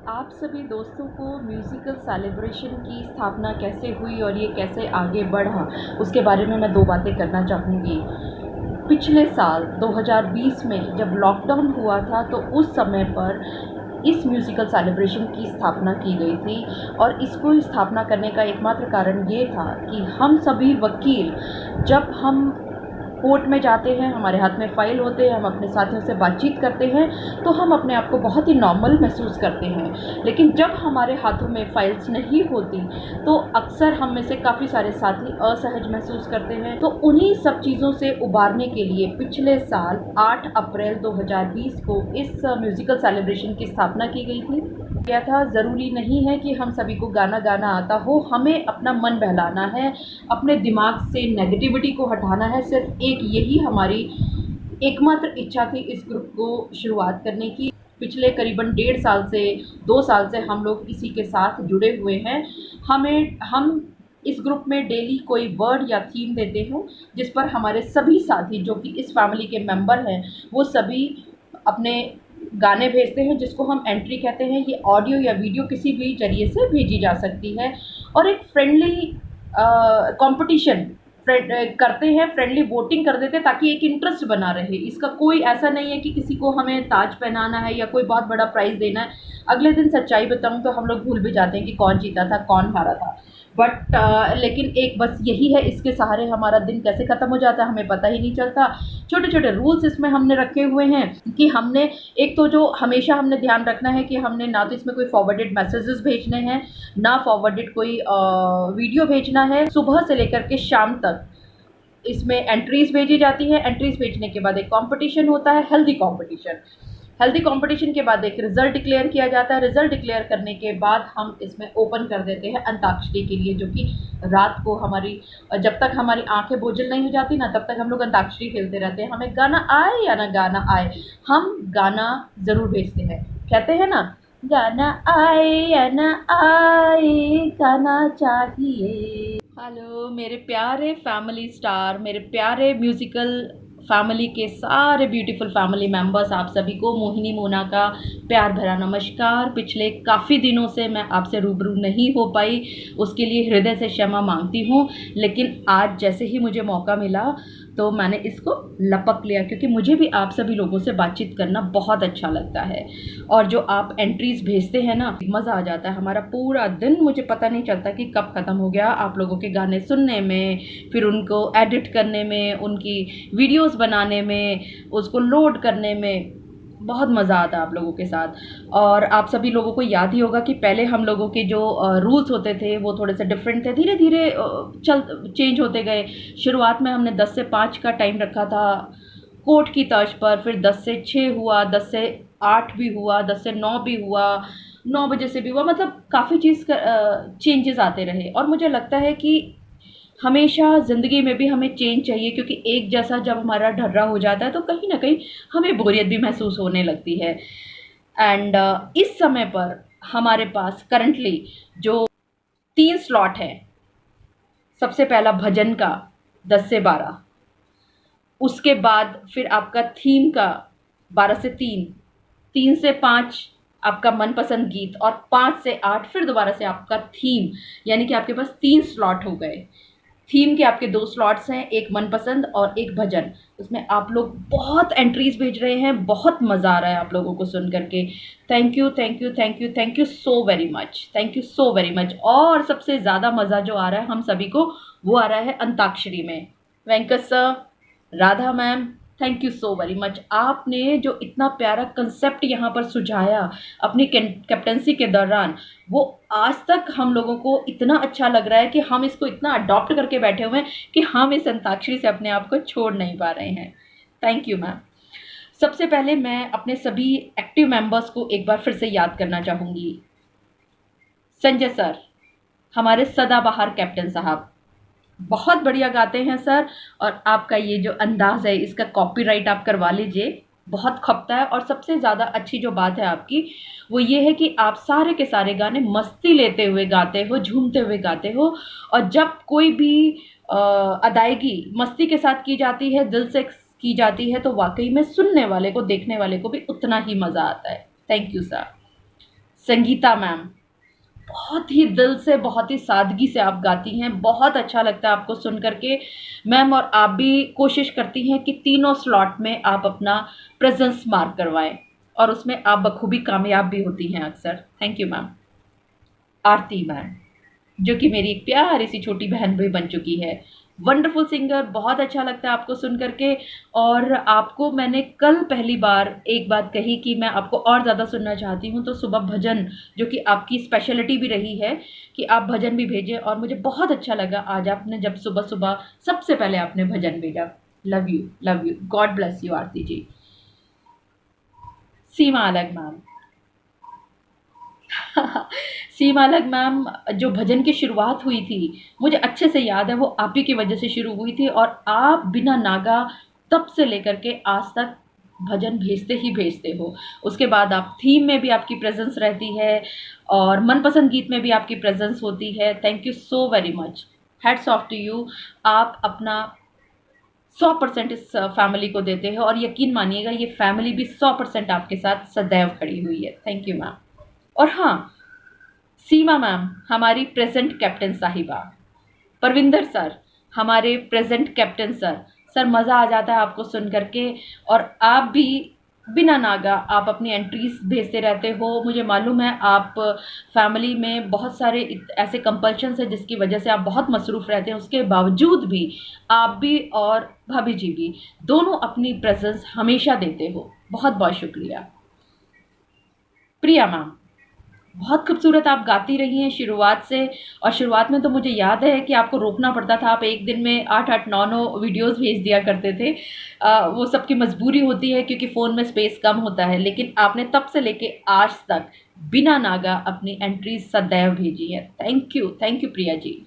आप सभी दोस्तों को म्यूज़िकल सेलिब्रेशन की स्थापना कैसे हुई और ये कैसे आगे बढ़ा, उसके बारे में मैं 2 बातें करना चाहूँगी। पिछले साल 2020 में जब लॉकडाउन हुआ था, तो उस समय पर इस म्यूज़िकल सेलिब्रेशन की स्थापना की गई थी और इसको स्थापना करने का एकमात्र कारण ये था कि हम सभी वकील जब हम कोर्ट में जाते हैं, हमारे हाथ में फ़ाइल होते हैं, हम अपने साथियों से बातचीत करते हैं, तो हम अपने आप को बहुत ही नॉर्मल महसूस करते हैं। लेकिन जब हमारे हाथों में फ़ाइल्स नहीं होती, तो अक्सर हम में से काफ़ी सारे साथी असहज महसूस करते हैं। तो उन्हीं सब चीज़ों से उबारने के लिए पिछले साल 8 अप्रैल 2020 को इस म्यूज़िकल सेलिब्रेशन की स्थापना की गई थी। क्या था, ज़रूरी नहीं है कि हम सभी को गाना गाना आता हो, हमें अपना मन बहलाना है, अपने दिमाग से नेगेटिविटी को हटाना है। सिर्फ एक यही हमारी एकमात्र इच्छा थी इस ग्रुप को शुरुआत करने की। पिछले करीबन 1.5 साल से 2 साल से हम लोग इसी के साथ जुड़े हुए हैं। हम इस ग्रुप में डेली कोई वर्ड या थीम देते हैं, जिस पर हमारे सभी साथी जो कि इस फैमिली के मेंबर हैं, वो सभी अपने गाने भेजते हैं, जिसको हम एंट्री कहते हैं। ये ऑडियो या वीडियो किसी भी ज़रिए से भेजी जा सकती है और एक फ्रेंडली कंपटीशन करते हैं, फ्रेंडली वोटिंग कर देते हैं, ताकि एक इंटरेस्ट बना रहे। इसका कोई ऐसा नहीं है कि किसी को हमें ताज पहनाना है या कोई बहुत बड़ा प्राइज़ देना है। अगले दिन सच्चाई बताऊँ तो हम लोग भूल भी जाते हैं कि कौन जीता था, कौन हारा था। बट लेकिन एक बस यही है, इसके सहारे हमारा दिन कैसे ख़त्म हो जाता है हमें पता ही नहीं चलता। छोटे-छोटे रूल्स इसमें हमने रखे हुए हैं कि हमने एक तो जो हमेशा हमने ध्यान रखना है कि हमने ना तो इसमें कोई फॉरवर्डेड मैसेजेस भेजने हैं, ना फॉरवर्डेड कोई वीडियो भेजना है। सुबह से लेकर के शाम तक इसमें एंट्रीज़ भेजी जाती हैं। एंट्रीज़ भेजने के बाद एक कॉम्पिटिशन होता है, हेल्दी कॉम्पिटिशन। हेल्दी कंपटीशन के बाद एक रिज़ल्ट डिक्लेयर किया जाता है। रिज़ल्ट डिक्लेयर करने के बाद हम इसमें ओपन कर देते हैं अंताक्षरी के लिए, जो कि रात को हमारी जब तक हमारी आँखें बोझिल नहीं हो जाती ना, तब तक हम लोग अंताक्षरी खेलते रहते हैं। हमें गाना आए या ना गाना आए, हम गाना ज़रूर भेजते हैं। कहते हैं ना, गाना आए या ना आए, गाना चाहिए। हेलो मेरे प्यारे फैमिली स्टार, मेरे प्यारे म्यूज़िकल फैमिली के सारे ब्यूटीफुल फैमिली मेम्बर्स, आप सभी को मोहिनी मोना का प्यार भरा नमस्कार। पिछले काफ़ी दिनों से मैं आपसे रूबरू नहीं हो पाई, उसके लिए हृदय से क्षमा मांगती हूँ। लेकिन आज जैसे ही मुझे मौका मिला तो मैंने इसको लपक लिया, क्योंकि मुझे भी आप सभी लोगों से बातचीत करना बहुत अच्छा लगता है। और जो आप एंट्रीज़ भेजते हैं ना, मज़ा आ जाता है। हमारा पूरा दिन मुझे पता नहीं चलता कि कब ख़त्म हो गया आप लोगों के गाने सुनने में, फिर उनको एडिट करने में, उनकी वीडियोस बनाने में, उसको लोड करने में। बहुत मज़ा आता है आप लोगों के साथ। और आप सभी लोगों को याद ही होगा कि पहले हम लोगों के जो रूल्स होते थे वो थोड़े से डिफरेंट थे, धीरे धीरे चेंज होते गए। शुरुआत में हमने 10 से 5 का टाइम रखा था कोर्ट की तर्ज पर, फिर 10 से 6 हुआ, 10 से 8 भी हुआ, 10 से 9 भी हुआ, 9 बजे से भी हुआ। मतलब काफ़ी चेंजेस आते रहे। और मुझे लगता है कि हमेशा ज़िंदगी में भी हमें चेंज चाहिए, क्योंकि एक जैसा जब हमारा ढर्रा हो जाता है तो कहीं ना कहीं हमें बोरियत भी महसूस होने लगती है। एंड इस समय पर हमारे पास करंटली जो 3 स्लॉट हैं। सबसे पहला भजन का 10 से 12, उसके बाद फिर आपका थीम का 12 से 3, 3 से 5 आपका मनपसंद गीत, और 5 से 8 फिर दोबारा से आपका थीम। यानी कि आपके पास 3 स्लॉट हो गए। थीम के आपके 2 स्लॉट्स हैं, एक मनपसंद और एक भजन। उसमें आप लोग बहुत एंट्रीज़ भेज रहे हैं, बहुत मज़ा आ रहा है आप लोगों को सुन करके। Thank you, thank you, thank you, thank you so very much, thank you so very much. और सबसे ज़्यादा मज़ा जो आ रहा है हम सभी को, वो आ रहा है अंताक्षरी में। Venkat sir, Radha ma'am, thank you so very much. आपने जो इतना प्यारा कंसेप्ट यहाँ पर सुझाया अपनी कैप्टनसी के दौरान, वो आज तक हम लोगों को इतना अच्छा लग रहा है कि हम इसको इतना अडॉप्ट करके बैठे हुए हैं कि हम इस अंताक्षरी से अपने आप को छोड़ नहीं पा रहे हैं। Thank you ma'am. सबसे पहले मैं अपने सभी एक्टिव मेंबर्स को एक बार फिर से याद करना चाहूँगी। संजय सर, हमारे सदाबहार कैप्टन साहब, बहुत बढ़िया गाते हैं सर। और आपका ये जो अंदाज़ है, इसका कॉपीराइट आप करवा लीजिए, बहुत खपता है। और सबसे ज़्यादा अच्छी जो बात है आपकी, वो ये है कि आप सारे के सारे गाने मस्ती लेते हुए गाते हो, झूमते हुए गाते हो। और जब कोई भी अदायगी मस्ती के साथ की जाती है, दिल से की जाती है, तो वाकई में सुनने वाले को, देखने वाले को भी उतना ही मज़ा आता है। Thank you sir. Sangeeta ma'am, बहुत ही दिल से, बहुत ही सादगी से आप गाती हैं, बहुत अच्छा लगता है आपको सुन कर के मैम। और आप भी कोशिश करती हैं कि तीनों स्लॉट में आप अपना प्रेजेंस मार्क करवाएं, और उसमें आप बखूबी कामयाब भी होती हैं अक्सर। Thank you ma'am. Aarti ma'am, जो कि मेरी एक प्यारी सी छोटी बहन भी बन चुकी है, वंडरफुल सिंगर, बहुत अच्छा लगता है आपको सुन करके। और आपको मैंने कल पहली बार एक बात कही कि मैं आपको और ज़्यादा सुनना चाहती हूँ, तो सुबह भजन, जो कि आपकी स्पेशलिटी भी रही है कि आप भजन भी भेजें, और मुझे बहुत अच्छा लगा आज आपने जब सुबह सुबह सबसे पहले आपने भजन भेजा। Love you, love you, God bless you Aarti ji. Seema अलग मैम। सीमा अलग मैम, जो भजन की शुरुआत हुई थी, मुझे अच्छे से याद है, वो आप ही की वजह से शुरू हुई थी, और आप बिना नागा तब से लेकर के आज तक भजन भेजते ही भेजते हो। उसके बाद आप थीम में भी आपकी प्रेजेंस रहती है, और मनपसंद गीत में भी आपकी प्रेजेंस होती है। Thank you so very much, hats off to you. आप अपना 100% इस फैमिली को देते हो, और यकीन मानिएगा ये फैमिली भी 100% आपके साथ सदैव खड़ी हुई है। Thank you ma'am. और हाँ, सीमा मैम हमारी प्रेजेंट कैप्टन साहिबा, परविंदर सर हमारे प्रेजेंट कैप्टन सर। सर मज़ा आ जाता है आपको सुन करके, और आप भी बिना नागा आप अपनी एंट्रीज भेजते रहते हो। मुझे मालूम है आप फैमिली में बहुत सारे ऐसे कंपल्शंस है जिसकी वजह से आप बहुत मसरूफ़ रहते हैं, उसके बावजूद भी आप भी और भाभी जी भी दोनों अपनी प्रेजेंस हमेशा देते हो। बहुत बहुत शुक्रिया। प्रिया मैम, बहुत खूबसूरत आप गाती रही हैं शुरुआत से, और शुरुआत में तो मुझे याद है कि आपको रोकना पड़ता था, आप एक दिन में 8-8 9-9 वीडियोस भेज दिया करते थे। वो सबकी मजबूरी होती है क्योंकि फ़ोन में स्पेस कम होता है, लेकिन आपने तब से लेके आज तक बिना नागा अपनी एंट्रीज सदैव भेजी है। Thank you Priya ji.